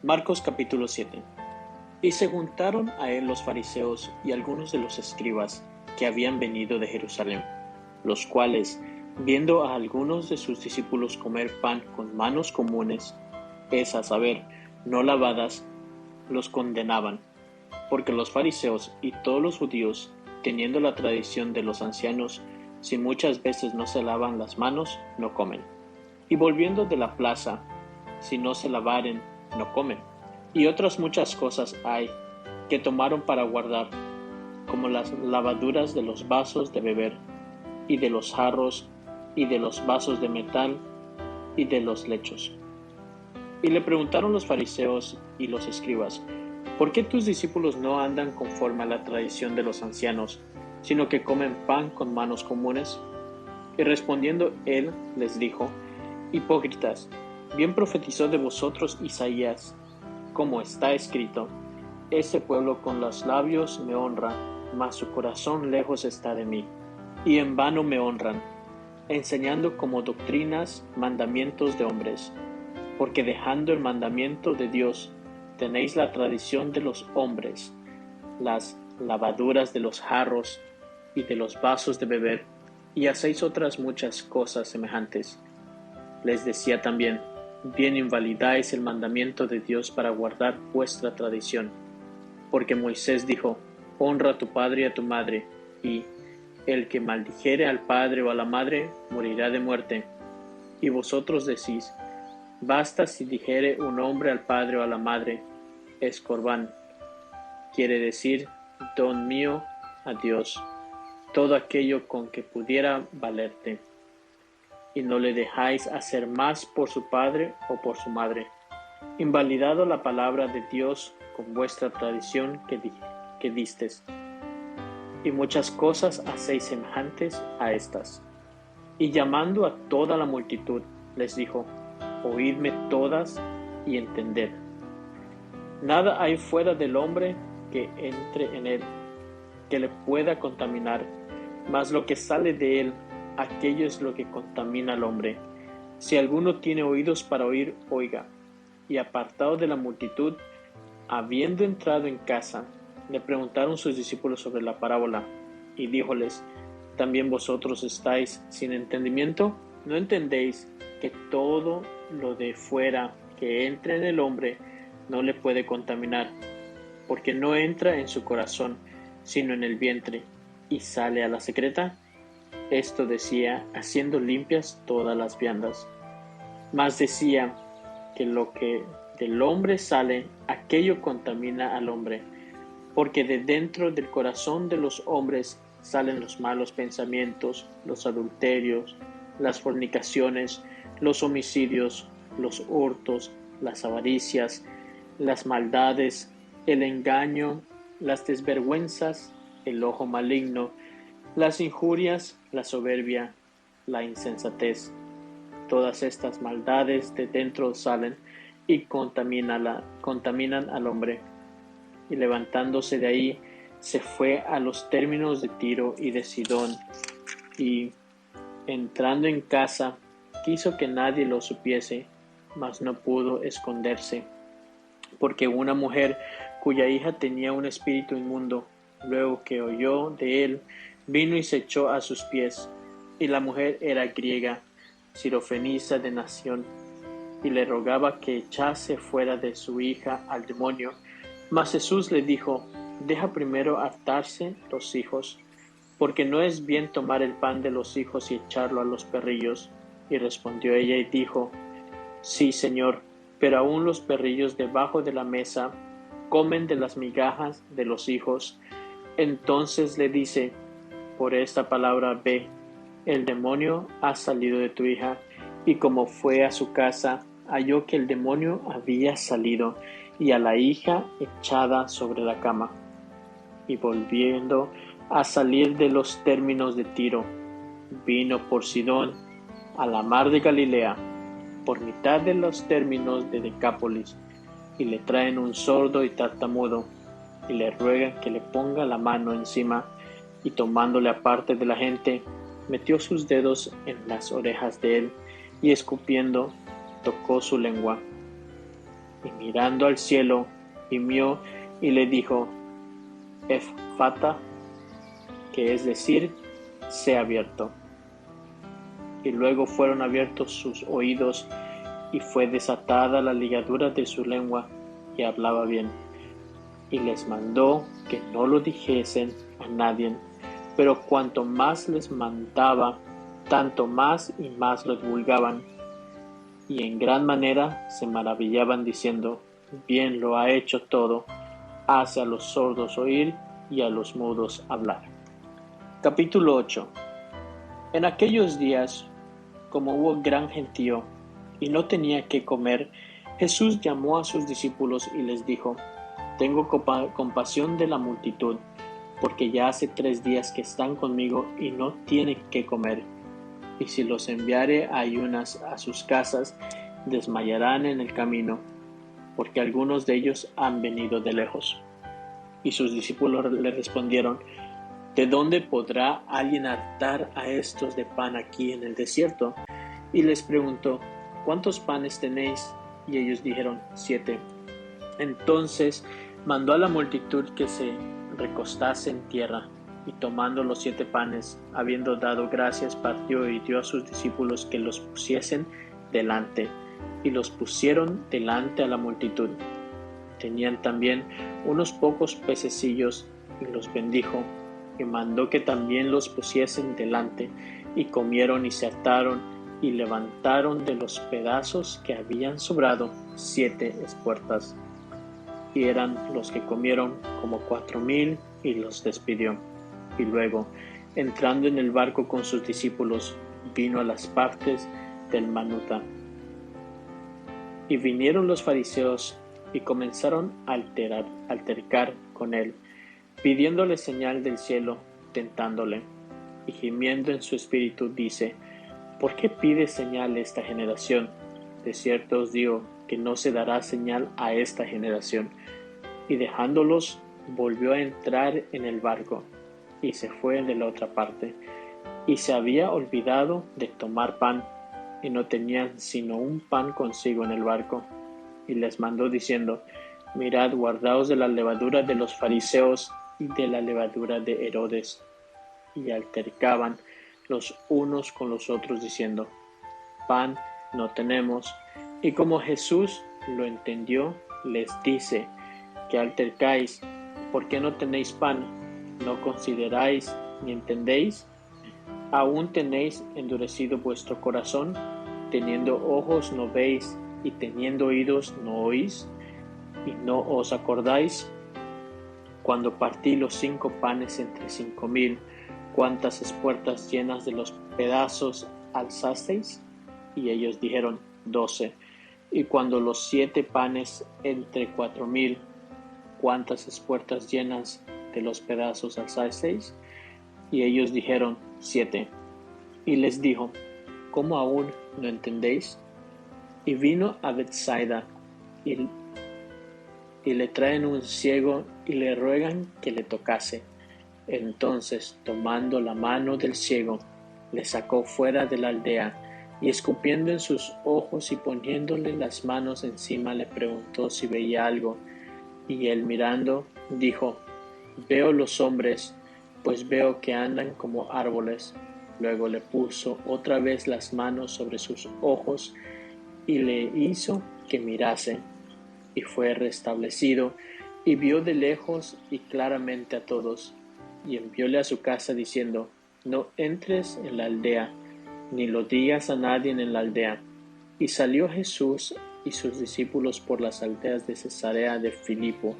Marcos capítulo 7. Y se juntaron a él los fariseos y algunos de los escribas que habían venido de Jerusalén, los cuales, viendo a algunos de sus discípulos comer pan con manos comunes, es a saber, no lavadas, los condenaban, porque los fariseos y todos los judíos, teniendo la tradición de los ancianos, si muchas veces no se lavan las manos, no comen. Y volviendo de la plaza, si no se lavaren, no comen. Y otras muchas cosas hay que tomaron para guardar, como las lavaduras de los vasos de beber, y de los jarros, y de los vasos de metal, y de los lechos. Y le preguntaron los fariseos y los escribas: ¿por qué tus discípulos no andan conforme a la tradición de los ancianos, sino que comen pan con manos comunes? Y respondiendo él les dijo: Hipócritas, bien profetizó de vosotros Isaías, como está escrito: Ese pueblo con los labios me honra, mas su corazón lejos está de mí, y en vano me honran, enseñando como doctrinas mandamientos de hombres. Porque dejando el mandamiento de Dios, tenéis la tradición de los hombres, las lavaduras de los jarros y de los vasos de beber, y hacéis otras muchas cosas semejantes. Les decía también: bien invalidáis el mandamiento de Dios para guardar vuestra tradición. Porque Moisés dijo: honra a tu padre y a tu madre, y el que maldijere al padre o a la madre morirá de muerte. Y vosotros decís: basta si dijere un hombre al padre o a la madre, es corbán, quiere decir don mío a Dios, todo aquello con que pudiera valerte. Y no le dejáis hacer más por su padre o por su madre, invalidado la palabra de Dios con vuestra tradición que distes. Y muchas cosas hacéis semejantes a estas. Y llamando a toda la multitud, les dijo: oídme todas y entended. Nada hay fuera del hombre que entre en él, que le pueda contaminar, mas lo que sale de él, aquello es lo que contamina al hombre. Si alguno tiene oídos para oír, oiga. Y apartado de la multitud, habiendo entrado en casa, le preguntaron sus discípulos sobre la parábola, y díjoles: ¿también vosotros estáis sin entendimiento? ¿No entendéis que todo lo de fuera que entra en el hombre no le puede contaminar, porque no entra en su corazón, sino en el vientre, y sale a la secreta? Esto decía, haciendo limpias todas las viandas. Mas decía que lo que del hombre sale, aquello contamina al hombre, porque de dentro del corazón de los hombres salen los malos pensamientos, los adulterios, las fornicaciones, los homicidios, los hurtos, las avaricias, las maldades, el engaño, las desvergüenzas, el ojo maligno, las injurias, la soberbia, la insensatez. Todas estas maldades de dentro salen y contaminan al hombre. Y levantándose de ahí, se fue a los términos de Tiro y de Sidón, y entrando en casa, quiso que nadie lo supiese, mas no pudo esconderse, porque una mujer cuya hija tenía un espíritu inmundo, luego que oyó de él, vino y se echó a sus pies. Y la mujer era griega, sirofenisa de nación, y le rogaba que echase fuera de su hija al demonio. Mas Jesús le dijo: deja primero hartarse los hijos, porque no es bien tomar el pan de los hijos y echarlo a los perrillos. Y respondió ella y dijo: sí, Señor, pero aun los perrillos debajo de la mesa comen de las migajas de los hijos. Entonces le dice: por esta palabra ve, el demonio ha salido de tu hija. Y como fue a su casa, halló que el demonio había salido, y a la hija echada sobre la cama. Y volviendo a salir de los términos de Tiro, vino por Sidón, a la mar de Galilea, por mitad de los términos de Decápolis, y le traen un sordo y tartamudo, y le ruegan que le ponga la mano encima, y tomándole aparte de la gente, metió sus dedos en las orejas de él, y escupiendo, tocó su lengua. y mirando al cielo, gimió y le dijo: Efata, que es decir, sea abierto. Y luego fueron abiertos sus oídos, y fue desatada la ligadura de su lengua, y hablaba bien. Y les mandó que no lo dijesen a nadie, pero cuanto más les mandaba, tanto más y más lo divulgaban, y en gran manera se maravillaban diciendo: bien lo ha hecho todo, hace a los sordos oír y a los mudos hablar. Capítulo 8. En aquellos días, como hubo gran gentío y no tenía qué comer, Jesús llamó a sus discípulos y les dijo: tengo compasión de la multitud, porque ya hace 3 días que están conmigo y no tienen qué comer. Y si los enviare a ayunas a sus casas, desmayarán en el camino, porque algunos de ellos han venido de lejos. Y sus discípulos le respondieron: ¿de dónde podrá alguien hartar a estos de pan aquí en el desierto? Y les preguntó: ¿cuántos panes tenéis? Y ellos dijeron: 7. Entonces mandó a la multitud que se recostase en tierra, y tomando los 7 panes, habiendo dado gracias, partió y dio a sus discípulos que los pusiesen delante, y los pusieron delante a la multitud. Tenían también unos pocos pececillos, y los bendijo, y mandó que también los pusiesen delante, y comieron y se hartaron, y levantaron de los pedazos que habían sobrado 7 espuertas. Y eran los que comieron como 4,000, y los despidió. Y luego, entrando en el barco con sus discípulos, vino a las partes del Manuta. Y vinieron los fariseos y comenzaron a altercar con él, pidiéndole señal del cielo, tentándole. Y gimiendo en su espíritu dice: ¿por qué pide señal esta generación? De cierto os digo que no se dará señal a esta generación. Y dejándolos, volvió a entrar en el barco, y se fue de la otra parte. Y se había olvidado de tomar pan, y no tenían sino un pan consigo en el barco. Y les mandó diciendo: mirad, guardaos de la levadura de los fariseos y de la levadura de Herodes. Y altercaban los unos con los otros diciendo: pan no tenemos. Y como Jesús lo entendió, les dice: ¿qué altercáis? ¿Por qué no tenéis pan? ¿No consideráis ni entendéis? ¿Aún tenéis endurecido vuestro corazón? Teniendo ojos no veis, y teniendo oídos no oís, y no os acordáis. Cuando partí los 5 panes entre 5,000, ¿cuántas espuertas llenas de los pedazos alzasteis? Y ellos dijeron: 12. Y cuando los 7 panes entre 4,000, ¿cuántas espuertas llenas de los pedazos alzasteis? Y ellos dijeron: 7. Y les dijo: ¿cómo aún no entendéis? Y vino a Bethsaida, y le traen un ciego, y le ruegan que le tocase. Entonces, tomando la mano del ciego, le sacó fuera de la aldea, y escupiendo en sus ojos y poniéndole las manos encima, le preguntó si veía algo. Y él, mirando, dijo: veo los hombres, pues veo que andan como árboles. Luego le puso otra vez las manos sobre sus ojos, y le hizo que mirase, y fue restablecido, y vio de lejos y claramente a todos. Y envióle a su casa diciendo: no entres en la aldea, ni lo digas a nadie en la aldea. Y salió Jesús y sus discípulos por las aldeas de Cesarea de Filipo,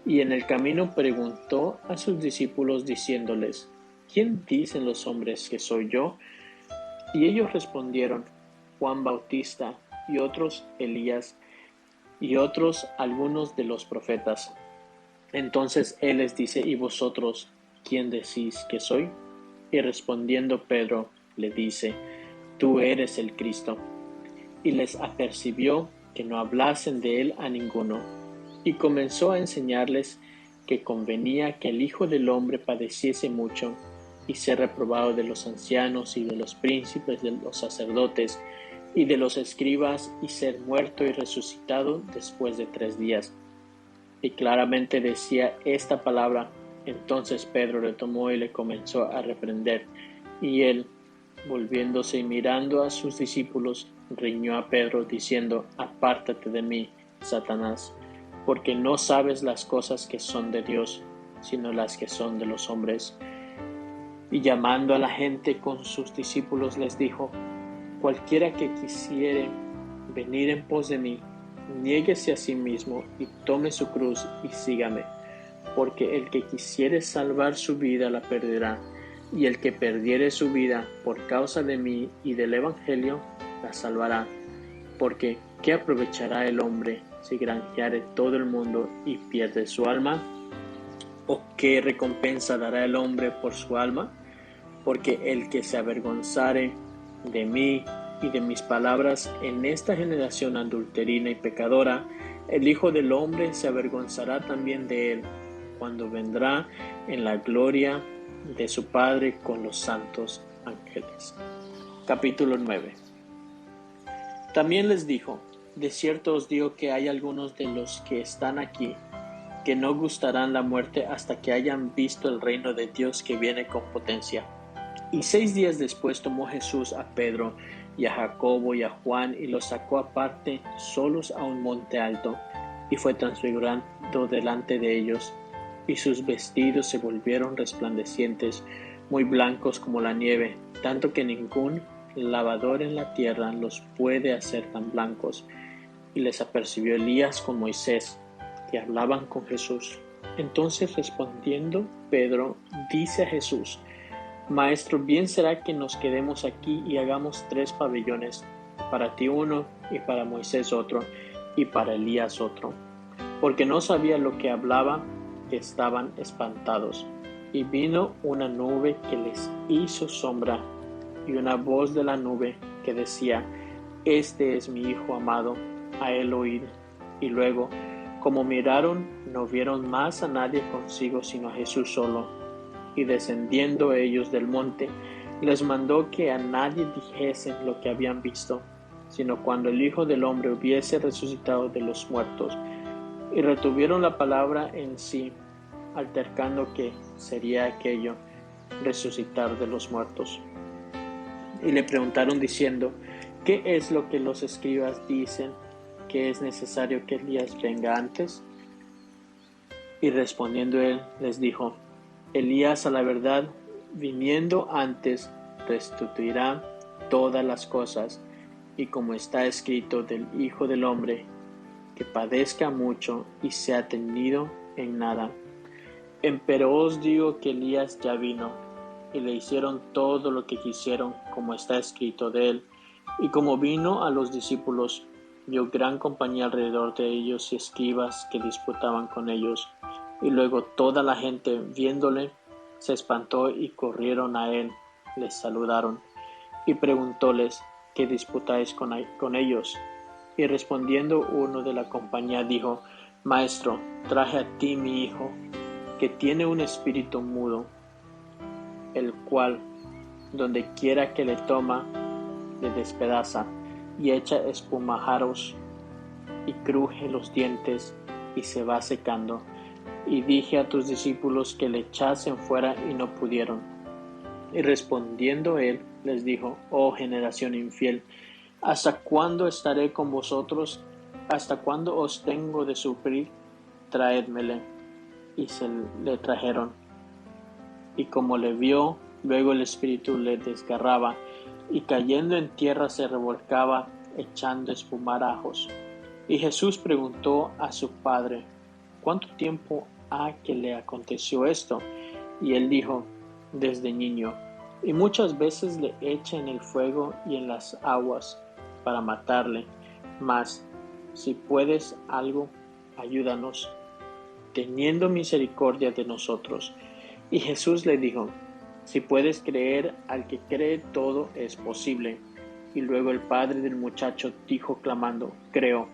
y en el camino preguntó a sus discípulos diciéndoles: ¿quién dicen los hombres que soy yo? Y ellos respondieron: Juan Bautista, y otros Elías, y otros algunos de los profetas. Entonces él les dice: ¿y vosotros quién decís que soy? Y respondiendo Pedro le dice: tú eres el Cristo. Y les apercibió que no hablasen de él a ninguno, y comenzó a enseñarles que convenía que el Hijo del Hombre padeciese mucho, y ser reprobado de los ancianos y de los príncipes de los sacerdotes, y de los escribas, y ser muerto y resucitado después de 3 días. Y claramente decía esta palabra. Entonces Pedro le tomó y le comenzó a reprender, y él, volviéndose y mirando a sus discípulos, riñó a Pedro, diciendo: Apártate de mí, Satanás, porque no sabes las cosas que son de Dios, sino las que son de los hombres. Y llamando a la gente con sus discípulos les dijo: Cualquiera que quisiere venir en pos de mí, niéguese a sí mismo y tome su cruz y sígame. Porque el que quisiere salvar su vida la perderá, y el que perdiere su vida por causa de mí y del Evangelio la salvará. Porque ¿qué aprovechará el hombre si granjeare todo el mundo y pierde su alma? ¿O qué recompensa dará el hombre por su alma? Porque el que se avergonzare de mí y de mis palabras en esta generación adulterina y pecadora, el Hijo del Hombre se avergonzará también de él, cuando vendrá en la gloria de su Padre con los santos ángeles. Capítulo 9. También les dijo: De cierto os digo que hay algunos de los que están aquí que no gustarán la muerte hasta que hayan visto el reino de Dios que viene con potencia. Y 6 días después tomó Jesús a Pedro y a Jacobo y a Juan y los sacó aparte solos a un monte alto, y fue transfigurado delante de ellos, y sus vestidos se volvieron resplandecientes, muy blancos como la nieve, tanto que ningún lavador en la tierra los puede hacer tan blancos. Y les apercibió Elías con Moisés, que hablaban con Jesús. Entonces, respondiendo Pedro, dice a Jesús: Maestro, bien será que nos quedemos aquí y hagamos 3 pabellones, para ti uno, y para Moisés otro, y para Elías otro. Porque no sabía lo que hablaba, que estaban espantados. Y vino una nube que les hizo sombra, y una voz de la nube que decía: Este es mi Hijo amado, a él oíd. Y luego, como miraron, no vieron más a nadie consigo sino a Jesús solo. Y descendiendo ellos del monte, les mandó que a nadie dijesen lo que habían visto, sino cuando el Hijo del Hombre hubiese resucitado de los muertos. Y retuvieron la palabra en sí, altercando qué sería aquello, resucitar de los muertos. Y le preguntaron diciendo: ¿Qué es lo que los escribas dicen, que es necesario que Elías venga antes? Y respondiendo él, les dijo: Elías, a la verdad, viniendo antes, restituirá todas las cosas, y como está escrito del Hijo del Hombre, que padezca mucho y sea tenido en nada. Empero os digo que Elías ya vino, y le hicieron todo lo que quisieron, como está escrito de él. Y como vino a los discípulos, vio gran compañía alrededor de ellos y escribas que disputaban con ellos. Y luego toda la gente, viéndole, se espantó y corrieron a él, les saludaron. Y preguntóles: ¿Qué disputáis con ellos? Y respondiendo uno de la compañía dijo: Maestro, traje a ti mi hijo, que tiene un espíritu mudo, el cual, donde quiera que le toma, le despedaza, y echa espumajaros, y cruje los dientes, y se va secando. Y dije a tus discípulos que le echasen fuera, y no pudieron. Y respondiendo él, les dijo: Oh generación infiel, ¿hasta cuándo estaré con vosotros? ¿Hasta cuándo os tengo de sufrir? Traédmele. Y se le trajeron. Y como le vio, luego el espíritu le desgarraba, y cayendo en tierra se revolcaba, echando espumarajos. Y Jesús preguntó a su padre: ¿Cuánto tiempo ha que le aconteció esto? Y él dijo: Desde niño. Y muchas veces le echa en el fuego y en las aguas para matarle. Mas, si puedes algo, ayúdanos, teniendo misericordia de nosotros. Y Jesús le dijo: Si puedes creer, al que cree todo es posible. Y luego el padre del muchacho dijo clamando: Creo,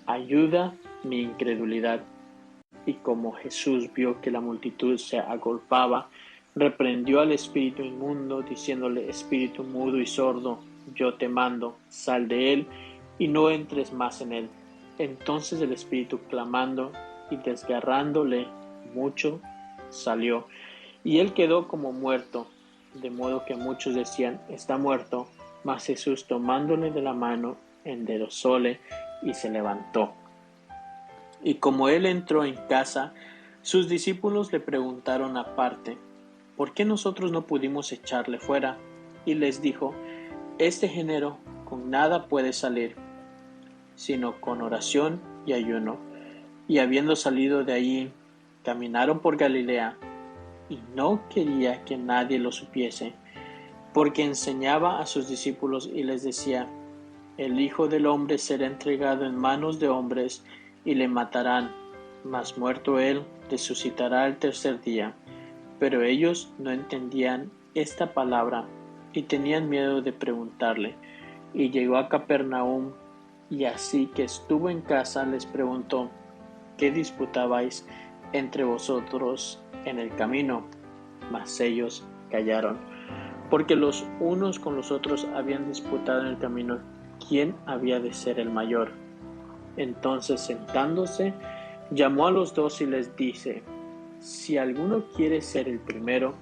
ayuda mi incredulidad. Y como Jesús vio que la multitud se agolpaba, reprendió al espíritu inmundo, diciéndole: Espíritu mudo y sordo, yo te mando, sal de él y no entres más en él. Entonces el espíritu, clamando y desgarrándole mucho, salió, y él quedó como muerto, de modo que muchos decían, está muerto. Mas Jesús, tomándole de la mano, enderezóle y se levantó. Y como él entró en casa, sus discípulos le preguntaron aparte, ¿por qué nosotros no pudimos echarle fuera? Y les dijo, este género con nada puede salir, sino con oración y ayuno. Y habiendo salido de allí, caminaron por Galilea, y no quería que nadie lo supiese, porque enseñaba a sus discípulos y les decía, el Hijo del Hombre será entregado en manos de hombres, y le matarán, mas muerto él, resucitará al tercer día. Pero ellos no entendían esta palabra, y tenían miedo de preguntarle. Y llegó a Capernaum, y así que estuvo en casa les preguntó, ¿qué disputabais entre vosotros en el camino? Mas ellos callaron, porque los unos con los otros habían disputado en el camino quién había de ser el mayor. Entonces, sentándose, llamó a los 12 y les dice, si alguno quiere ser el primero,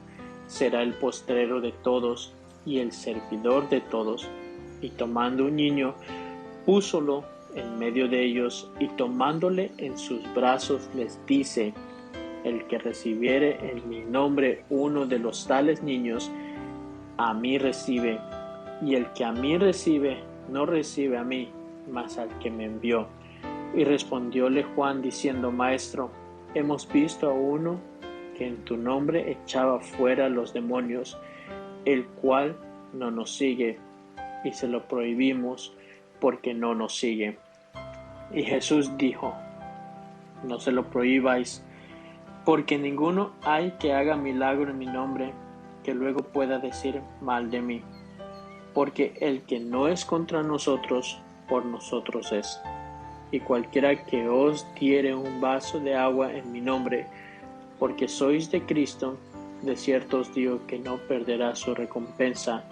será el postrero de todos y el servidor de todos. Y tomando un niño, púsolo en medio de ellos, y tomándole en sus brazos les dice, el que recibiere en mi nombre uno de los tales niños, a mí recibe, y el que a mí recibe, no recibe a mí, mas al que me envió. Y respondióle Juan diciendo, Maestro, hemos visto a uno que en tu nombre echaba fuera los demonios, el cual no nos sigue, y se lo prohibimos porque no nos sigue. Y Jesús dijo, no se lo prohibáis, porque ninguno hay que haga milagro en mi nombre, que luego pueda decir mal de mí. Porque el que no es contra nosotros, por nosotros es. Y cualquiera que os diere un vaso de agua en mi nombre, porque sois de Cristo, de cierto os digo que no perderá su recompensa.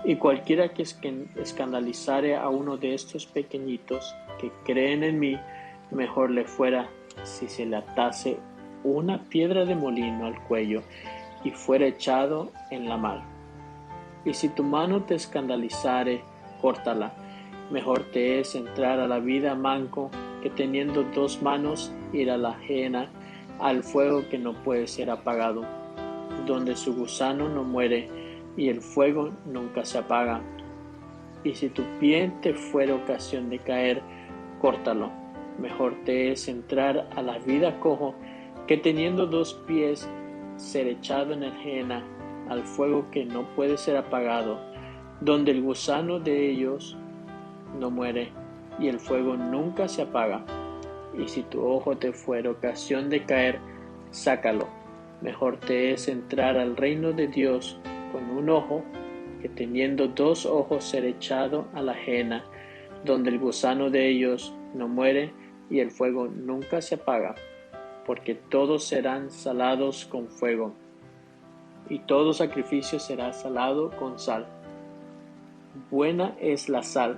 Y cualquiera que escandalizare a uno de estos pequeñitos que creen en mí, mejor le fuera si se le atase una piedra de molino al cuello y fuera echado en la mar. Y si tu mano te escandalizare, córtala. Mejor te es entrar a la vida manco que teniendo 2 manos ir a la ajena al fuego que no puede ser apagado, donde su gusano no muere y el fuego nunca se apaga. Y si tu pie te fuera ocasión de caer, córtalo. Mejor te es entrar a la vida cojo que teniendo 2 pies ser echado en la ajena al fuego que no puede ser apagado, donde el gusano de ellos no muere y el fuego nunca se apaga. Y si tu ojo te fuera ocasión de caer, sácalo. Mejor te es entrar al reino de Dios con un ojo que teniendo 2 ojos ser echado a la ajena, donde el gusano de ellos no muere y el fuego nunca se apaga, porque todos serán salados con fuego, y todo sacrificio será salado con sal. Buena es la sal,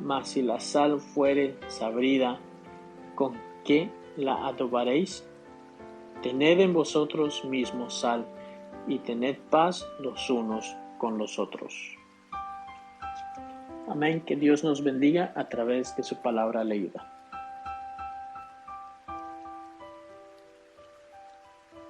mas si la sal fuere sabrida, ¿con qué la adobaréis? Tened en vosotros mismos sal, y tened paz los unos con los otros. Amén. Que Dios nos bendiga a través de su palabra leída.